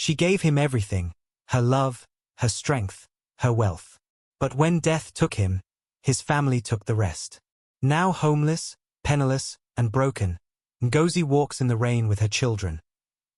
She gave him everything, her love, her strength, her wealth. But when death took him, his family took the rest. Now homeless, penniless, and broken, Ngozi walks in the rain with her children,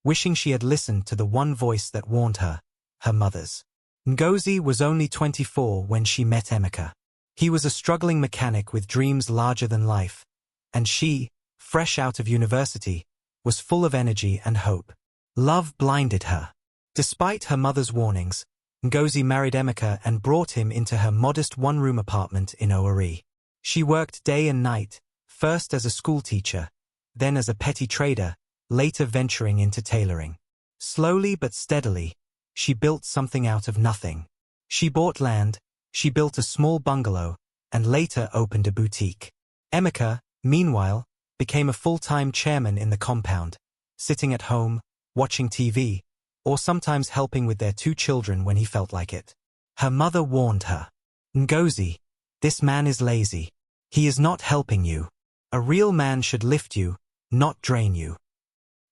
wishing she had listened to the one voice that warned her, her mother's. Ngozi was only 24 when she met Emeka. He was a struggling mechanic with dreams larger than life, and she, fresh out of university, was full of energy and hope. Love blinded her. Despite her mother's warnings, Ngozi married Emeka and brought him into her modest one-room apartment in Owerri. She worked day and night, first as a schoolteacher, then as a petty trader, later venturing into tailoring. Slowly but steadily, she built something out of nothing. She bought land, she built a small bungalow, and later opened a boutique. Emeka, meanwhile, became a full-time chairman in the compound, sitting at home, watching TV, or sometimes helping with their 2 children when he felt like it. Her mother warned her. Ngozi, this man is lazy. He is not helping you. A real man should lift you, not drain you.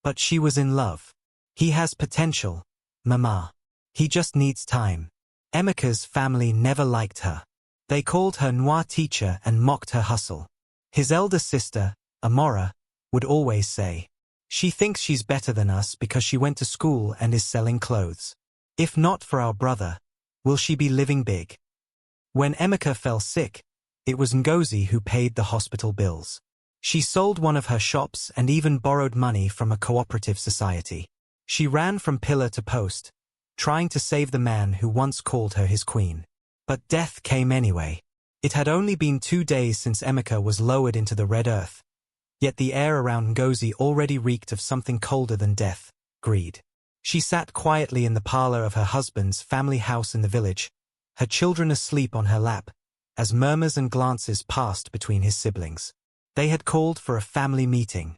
But she was in love. He has potential, Mama. He just needs time. Emeka's family never liked her. They called her noir teacher and mocked her hustle. His elder sister, Amora, would always say, "She thinks she's better than us because she went to school and is selling clothes. If not for our brother, will she be living big?" When Emeka fell sick, it was Ngozi who paid the hospital bills. She sold one of her shops and even borrowed money from a cooperative society. She ran from pillar to post, trying to save the man who once called her his queen. But death came anyway. It had only been 2 days since Emeka was lowered into the red earth, yet the air around Ngozi already reeked of something colder than death, greed. She sat quietly in the parlor of her husband's family house in the village, her children asleep on her lap, as murmurs and glances passed between his siblings. They had called for a family meeting.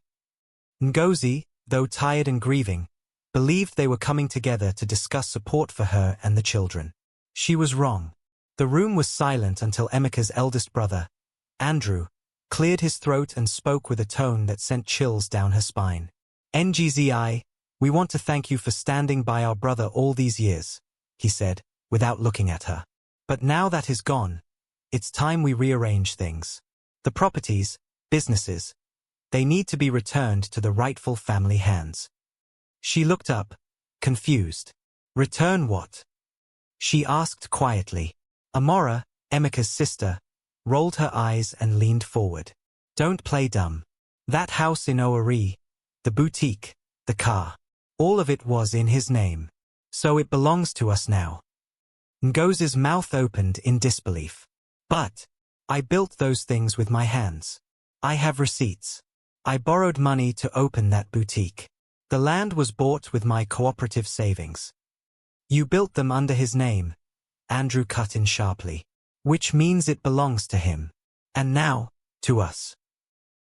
Ngozi, though tired and grieving, believed they were coming together to discuss support for her and the children. She was wrong. The room was silent until Emeka's eldest brother, Andrew, cleared his throat and spoke with a tone that sent chills down her spine. "Ngzi, we want to thank you for standing by our brother all these years," he said, without looking at her. "But now that he's gone, it's time we rearrange things. The properties, businesses, they need to be returned to the rightful family hands." She looked up, confused. "Return what?" she asked quietly. Amora, Emeka's sister, rolled her eyes and leaned forward. "Don't play dumb. That house in Owerri, the boutique, the car, all of it was in his name. So it belongs to us now." Ngozi's mouth opened in disbelief. "But I built those things with my hands. I have receipts. I borrowed money to open that boutique. The land was bought with my cooperative savings." "You built them under his name," Andrew cut in sharply. "Which means it belongs to him. And now, to us."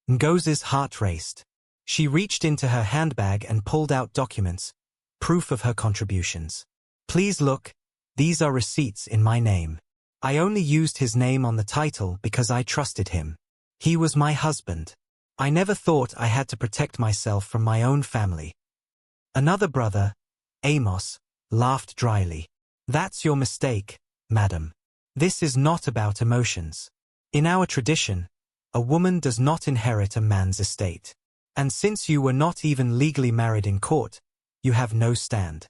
Ngozi's heart raced. She reached into her handbag and pulled out documents, proof of her contributions. "Please look, these are receipts in my name. I only used his name on the title because I trusted him. He was my husband. I never thought I had to protect myself from my own family." Another brother, Amos, laughed dryly. "That's your mistake, madam. This is not about emotions. In our tradition, a woman does not inherit a man's estate. And since you were not even legally married in court, you have no stand."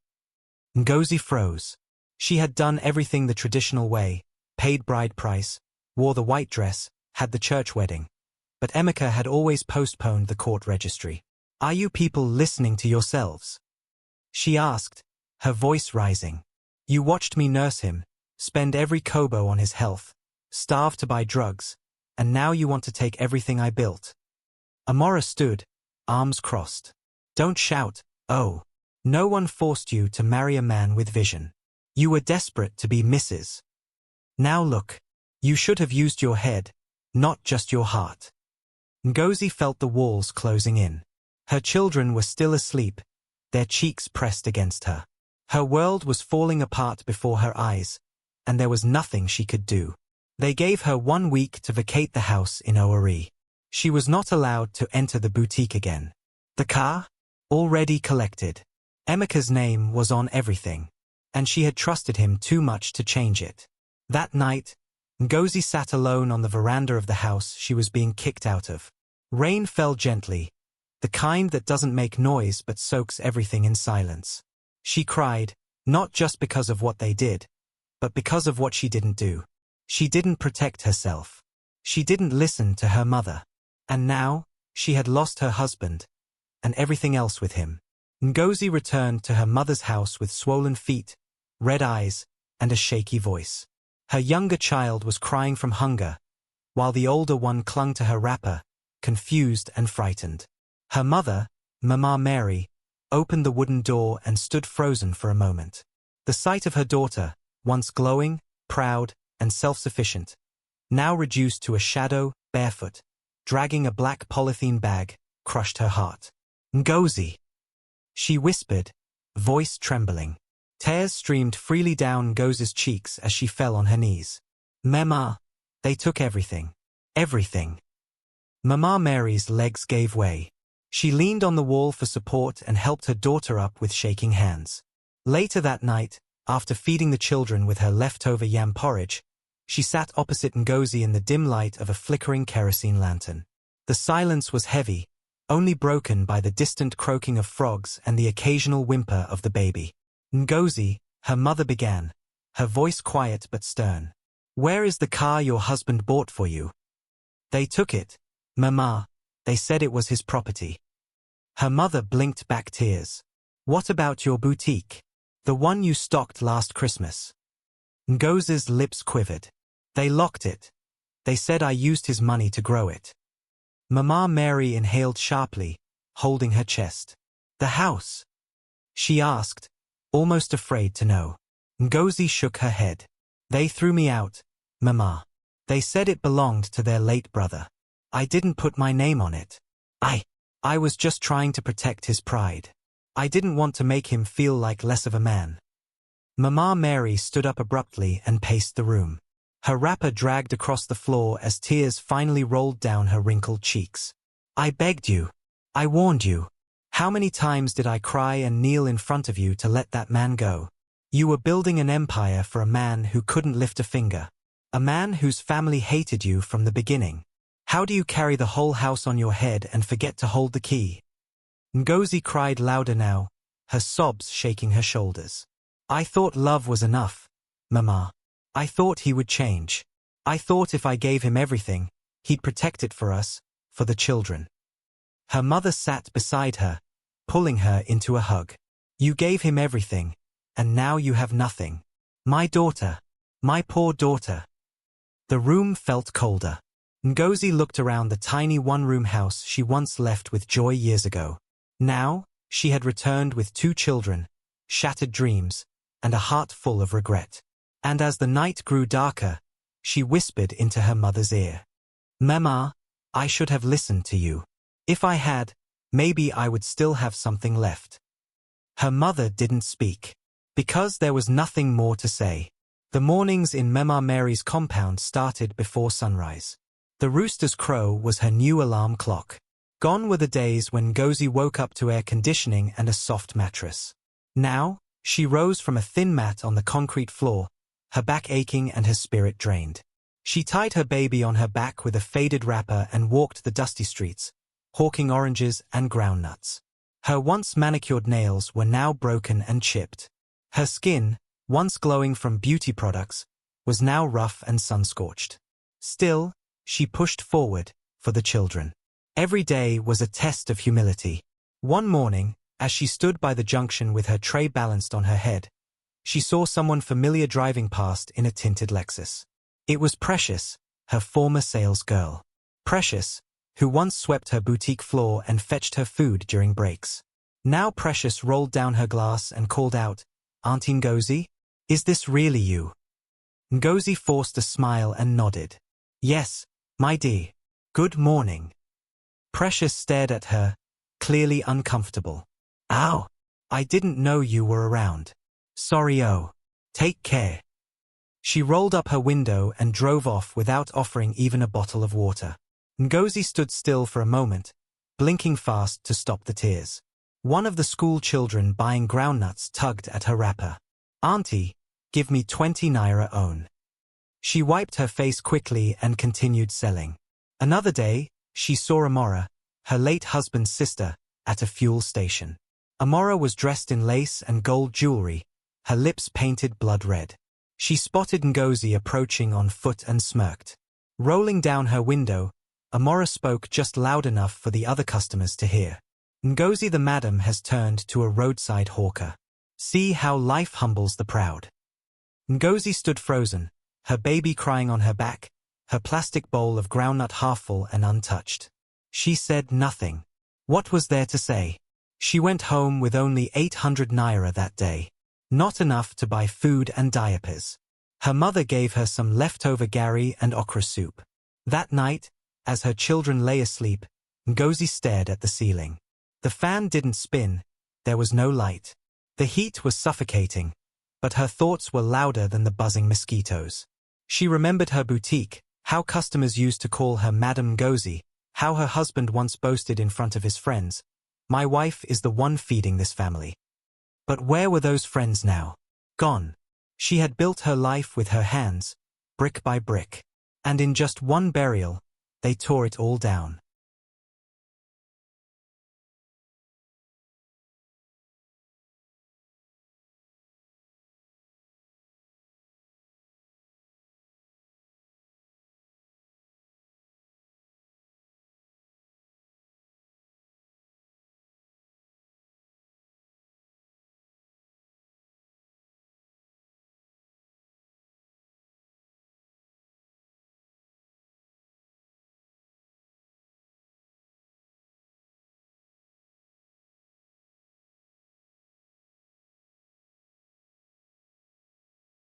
Ngozi froze. She had done everything the traditional way, paid bride price, wore the white dress, had the church wedding. But Emeka had always postponed the court registry. "Are you people listening to yourselves?" she asked, her voice rising. "You watched me nurse him, spend every kobo on his health, starve to buy drugs, and now you want to take everything I built." Amora stood, arms crossed. "Don't shout, oh. No one forced you to marry a man with vision. You were desperate to be Mrs. Now look, you should have used your head, not just your heart." Ngozi felt the walls closing in. Her children were still asleep, their cheeks pressed against her. Her world was falling apart before her eyes, and there was nothing she could do. They gave her 1 week to vacate the house in Owerri. She was not allowed to enter the boutique again. The car? Already collected. Emeka's name was on everything, and she had trusted him too much to change it. That night, Ngozi sat alone on the veranda of the house she was being kicked out of. Rain fell gently, the kind that doesn't make noise but soaks everything in silence. She cried, not just because of what they did, but because of what she didn't do. She didn't protect herself. She didn't listen to her mother. And now, she had lost her husband, and everything else with him. Ngozi returned to her mother's house with swollen feet, red eyes, and a shaky voice. Her younger child was crying from hunger, while the older one clung to her wrapper, confused and frightened. Her mother, Mama Mary, opened the wooden door and stood frozen for a moment. The sight of her daughter, once glowing, proud, and self-sufficient, now reduced to a shadow, barefoot, dragging a black polythene bag, crushed her heart. Ngozi, she whispered, voice trembling. Tears streamed freely down Ngozi's cheeks as she fell on her knees. Mama, they took everything. Everything. Mama Mary's legs gave way. She leaned on the wall for support and helped her daughter up with shaking hands. Later that night, after feeding the children with her leftover yam porridge, she sat opposite Ngozi in the dim light of a flickering kerosene lantern. The silence was heavy, only broken by the distant croaking of frogs and the occasional whimper of the baby. Ngozi, her mother began, her voice quiet but stern. Where is the car your husband bought for you? They took it, Mama. They said it was his property. Her mother blinked back tears. What about your boutique? The one you stocked last Christmas? Ngozi's lips quivered. They locked it. They said I used his money to grow it. Mama Mary inhaled sharply, holding her chest. The house? She asked, almost afraid to know. Ngozi shook her head. They threw me out, Mama. They said it belonged to their late brother. I didn't put my name on it. I was just trying to protect his pride. I didn't want to make him feel like less of a man. Mama Mary stood up abruptly and paced the room. Her wrapper dragged across the floor as tears finally rolled down her wrinkled cheeks. I begged you. I warned you. How many times did I cry and kneel in front of you to let that man go? You were building an empire for a man who couldn't lift a finger. A man whose family hated you from the beginning. How do you carry the whole house on your head and forget to hold the key? Ngozi cried louder now, her sobs shaking her shoulders. I thought love was enough, Mama. I thought he would change. I thought if I gave him everything, he'd protect it for us, for the children. Her mother sat beside her, pulling her into a hug. You gave him everything, and now you have nothing. My daughter. My poor daughter. The room felt colder. Ngozi looked around the tiny one-room house she once left with joy years ago. Now, she had returned with 2 children, shattered dreams, and a heart full of regret. And as the night grew darker, she whispered into her mother's ear. Mama, I should have listened to you. If I had, maybe I would still have something left. Her mother didn't speak, because there was nothing more to say. The mornings in Mama Mary's compound started before sunrise. The rooster's crow was her new alarm clock. Gone were the days when Ngozi woke up to air conditioning and a soft mattress. Now, she rose from a thin mat on the concrete floor, her back aching and her spirit drained. She tied her baby on her back with a faded wrapper and walked the dusty streets, hawking oranges and groundnuts. Her once manicured nails were now broken and chipped. Her skin, once glowing from beauty products, was now rough and sun-scorched. Still, she pushed forward, for the children. Every day was a test of humility. One morning, as she stood by the junction with her tray balanced on her head, she saw someone familiar driving past in a tinted Lexus. It was Precious, her former sales girl. Precious, who once swept her boutique floor and fetched her food during breaks. Now Precious rolled down her glass and called out, Auntie Ngozi, is this really you? Ngozi forced a smile and nodded. Yes, my dear. Good morning. Precious stared at her, clearly uncomfortable. Ow! I didn't know you were around. Sorry. Oh. Take care. She rolled up her window and drove off without offering even a bottle of water. Ngozi stood still for a moment, blinking fast to stop the tears. One of the school children buying groundnuts tugged at her wrapper. "Auntie, give me 20 naira own." She wiped her face quickly and continued selling. Another day, she saw Amora, her late husband's sister, at a fuel station. Amora was dressed in lace and gold jewelry, her lips painted blood red. She spotted Ngozi approaching on foot and smirked. Rolling down her window, Amora spoke just loud enough for the other customers to hear. "Ngozi, the madam has turned to a roadside hawker. See how life humbles the proud." Ngozi stood frozen, her baby crying on her back, her plastic bowl of groundnut half full and untouched. She said nothing. What was there to say? She went home with only 800 naira that day. Not enough to buy food and diapers. Her mother gave her some leftover gari and okra soup. That night, as her children lay asleep, Ngozi stared at the ceiling. The fan didn't spin, there was no light. The heat was suffocating, but her thoughts were louder than the buzzing mosquitoes. She remembered her boutique, how customers used to call her Madam Ngozi, how her husband once boasted in front of his friends, "My wife is the one feeding this family." But where were those friends now? Gone. She had built her life with her hands, brick by brick. And in just one burial, they tore it all down.